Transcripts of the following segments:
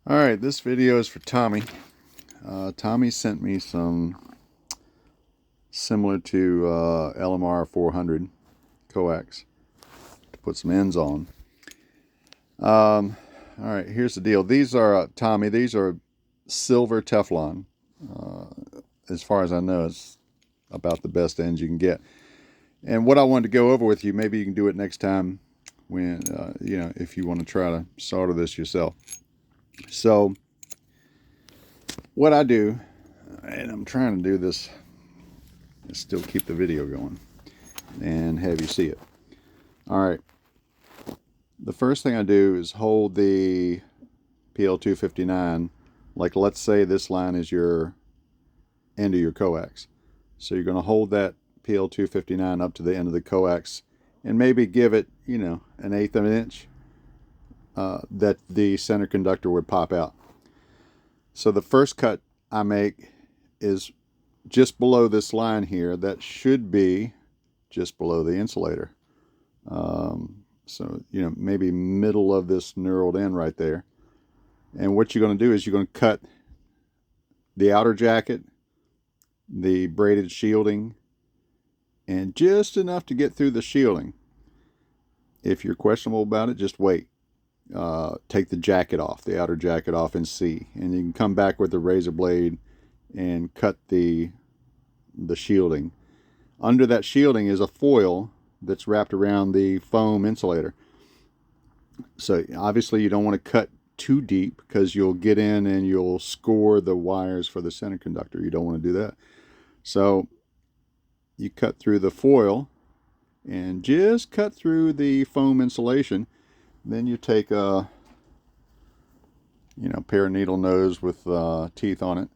Alright, this video is for Tommy. Tommy sent me some similar to LMR 400 coax to put some ends on. Alright, here's the deal. These are, Tommy, these are silver Teflon. As far as I know, it's about the best ends you can get. And what I wanted to go over with you, maybe you can do it next time when, if you want to try to solder this yourself. So, what I do, and I'm trying to do this and still keep the video going and have you see it. Alright, the first thing I do is hold the PL259, like let's say this line is your end of your coax. So you're going to hold that PL259 up to the end of the coax and maybe give it, an 1/8 of an inch that the center conductor would pop out. So the first cut I make is just below this line here. That should be just below the insulator. So, maybe middle of this knurled end right there. And what you're going to do is you're going to cut the outer jacket, the braided shielding, and just enough to get through the shielding. If you're questionable about it, just wait. Take the jacket off, the outer jacket off, and see. And you can come back with a razor blade and cut the shielding. Under that shielding is a foil that's wrapped around the foam insulator. So obviously you don't want to cut too deep because you'll get in and you'll score the wires for the center conductor. You don't want to do that. So you cut through the foil and just cut through the foam insulation. Then you take a pair of needle nose with teeth on it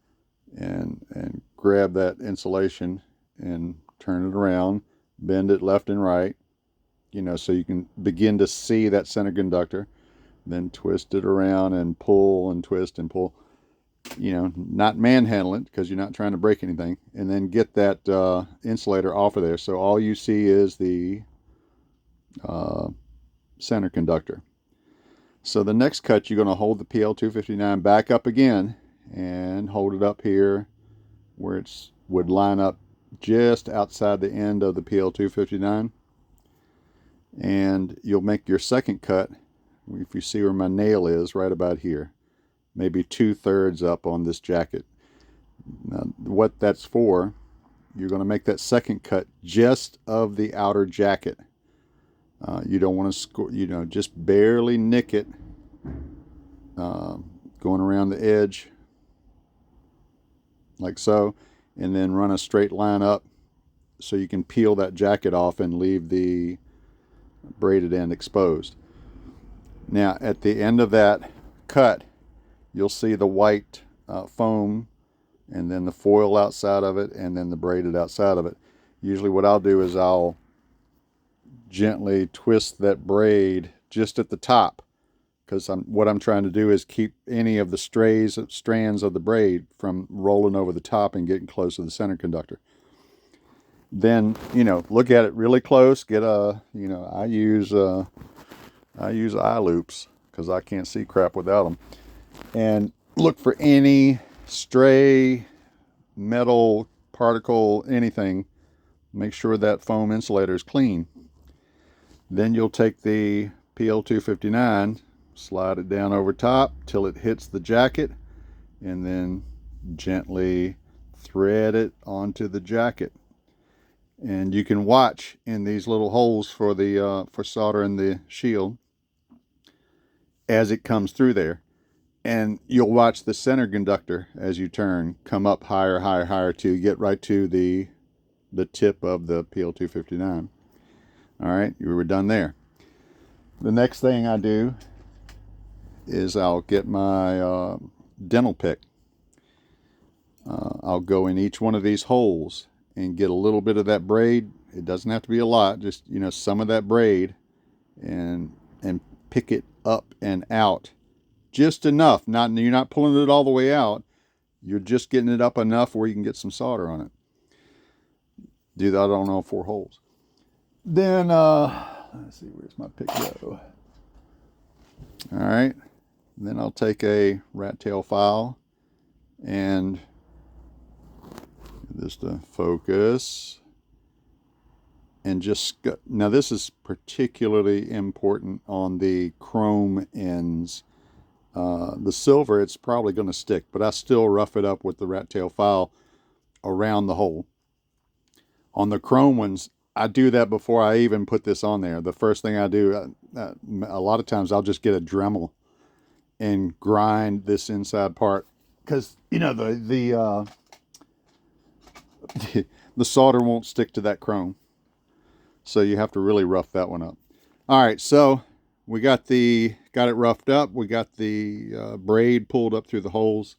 and grab that insulation and turn it around, bend it left and right, so you can begin to see that center conductor. Then twist it around and pull and twist and pull, not manhandle it because you're not trying to break anything, and then get that insulator off of there. So all you see is the center conductor. So the next cut, you're going to hold the PL259 back up again and hold it up here where it would line up just outside the end of the PL259. And you'll make your second cut, if you see where my nail is, right about here, maybe 2/3 up on this jacket. Now, what that's for, you're going to make that second cut just of the outer jacket. You don't want to score, just barely nick it, going around the edge like so, and then run a straight line up so you can peel that jacket off and leave the braided end exposed. Now at the end of that cut, you'll see the white foam, and then the foil outside of it, and then the braided outside of it. Usually what I'll do is I'll gently twist that braid just at the top, because what I'm trying to do is keep any of the strands of the braid from rolling over the top and getting close to the center conductor. Then, look at it really close. Get a, I use eye loops because I can't see crap without them. And look for any stray metal particle, anything. Make sure that foam insulator is clean. Then you'll take the PL259, slide it down over top till it hits the jacket, and then gently thread it onto the jacket. And you can watch in these little holes for the for soldering the shield as it comes through there. And you'll watch the center conductor as you turn come up higher, higher, higher to get right to the tip of the PL259. All right, you were done there. The next thing I do is I'll get my dental pick. I'll go in each one of these holes and get a little bit of that braid. It doesn't have to be a lot, just some of that braid, and pick it up and out just enough. You're not pulling it all the way out. You're just getting it up enough where you can get some solder on it. Do that on all 4 holes. Then let's see, where's my pick go? All right, Then I'll take a rat tail file and this to focus, and just now this is particularly important on the chrome ends. The silver, it's probably going to stick, but I still rough it up with the rat tail file around the hole. On the chrome ones, I do that before I even put this on there. The first thing I do, a lot of times I'll just get a Dremel and grind this inside part, because you know the the solder won't stick to that chrome, so you have to really rough that one up. All right, so we got it roughed up. We got the braid pulled up through the holes.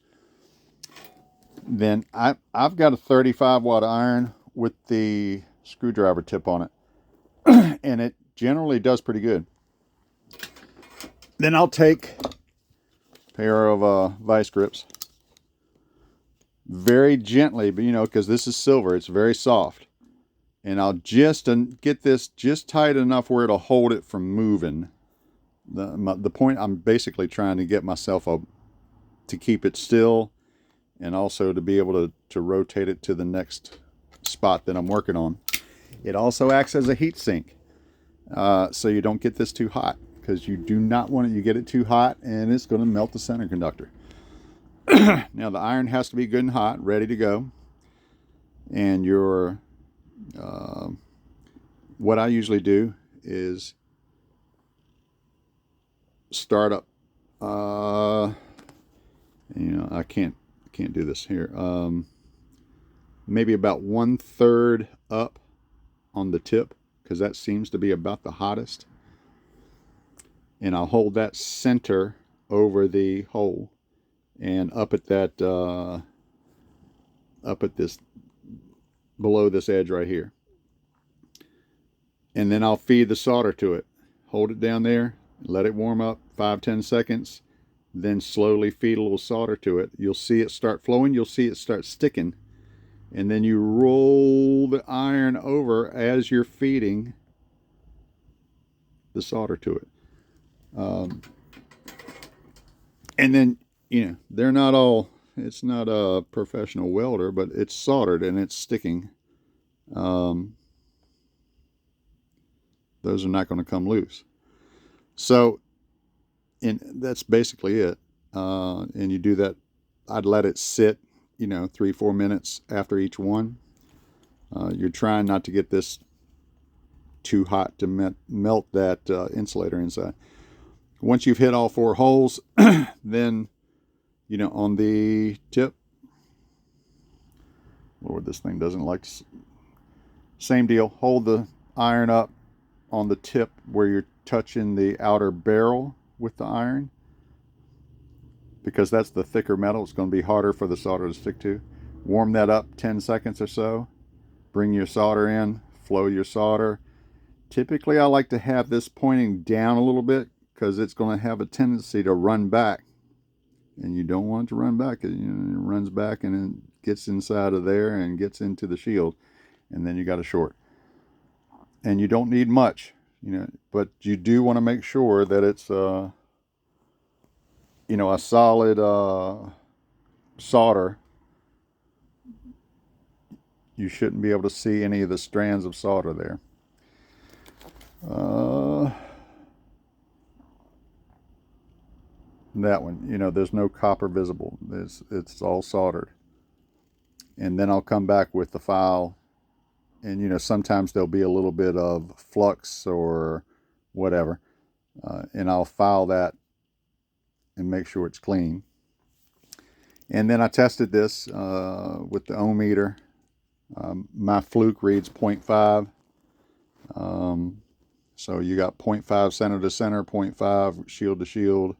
Then I've got a 35 watt iron with the screwdriver tip on it, and it generally does pretty good. Then I'll take a pair of vice grips, very gently, but you know, because this is silver, it's very soft, and I'll just get this just tight enough where it'll hold it from moving. The point, I'm basically trying to get myself to keep it still, and also to be able to rotate it to the next spot that I'm working on. It also acts as a heat sink, so you don't get this too hot, because you do not want it. You get it too hot and it's going to melt the center conductor. Now the iron has to be good and hot, ready to go. And your what I usually do is start up. You know, I can't do this here. Maybe about 1/3 up on the tip, because that seems to be about the hottest. And I'll hold that center over the hole and up at that this below this edge right here. And then I'll feed the solder to it. Hold it down there, let it warm up 5-10 seconds, then slowly feed a little solder to it. You'll see it start flowing, you'll see it start sticking, and then you roll the iron over as you're feeding the solder to it. And then, you know, they're not all, it's not a professional welder, but it's soldered and it's sticking. Those are not going to come loose. So, and that's basically it. And you do that. I'd let it sit, you know, 3-4 minutes after each one. You're trying not to get this too hot to melt that insulator inside. Once you've hit all 4 holes, then, you know, on the tip, Lord, this thing doesn't like to, same deal, hold the iron up on the tip where you're touching the outer barrel with the iron, because that's the thicker metal. It's going to be harder for the solder to stick to. Warm that up 10 seconds or so, bring your solder in, flow your solder. Typically I like to have this pointing down a little bit, because it's going to have a tendency to run back, and you don't want it to run back. You know, it runs back and it gets inside of there and gets into the shield, and then you got a short. And you don't need much, you know, but you do want to make sure that it's you know, a solid solder. You shouldn't be able to see any of the strands of solder there. That one, you know, there's no copper visible. It's all soldered. And then I'll come back with the file, and you know, sometimes there'll be a little bit of flux or whatever, and I'll file that and make sure it's clean. And then I tested this with the ohm meter. My fluke reads 0.5. So you got 0.5 center to center, 0.5 shield to shield.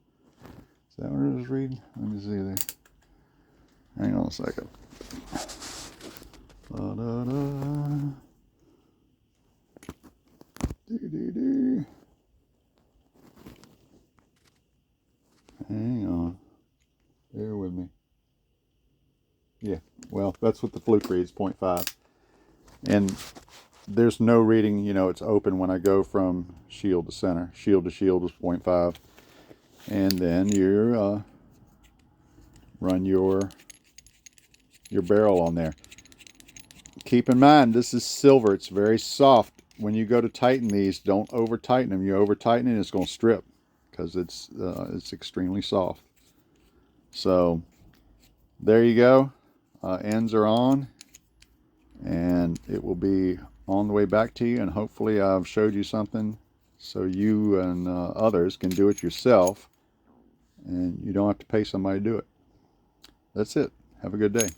Is that what it was reading? Let me see there. Hang on a second. Hang on. Bear with me. Yeah, well, that's what the fluke reads, 0.5. And there's no reading, you know, it's open when I go from shield to center. Shield to shield is 0.5. and then you run your barrel on there. Keep in mind, this is silver. It's very soft. When you go to tighten these, don't over tighten them. You over tighten it, it's going to strip because it's extremely soft. So there you go. Ends are on, and it will be on the way back to you. And hopefully I've showed you something so you and others can do it yourself, and you don't have to pay somebody to do it. That's it. Have a good day.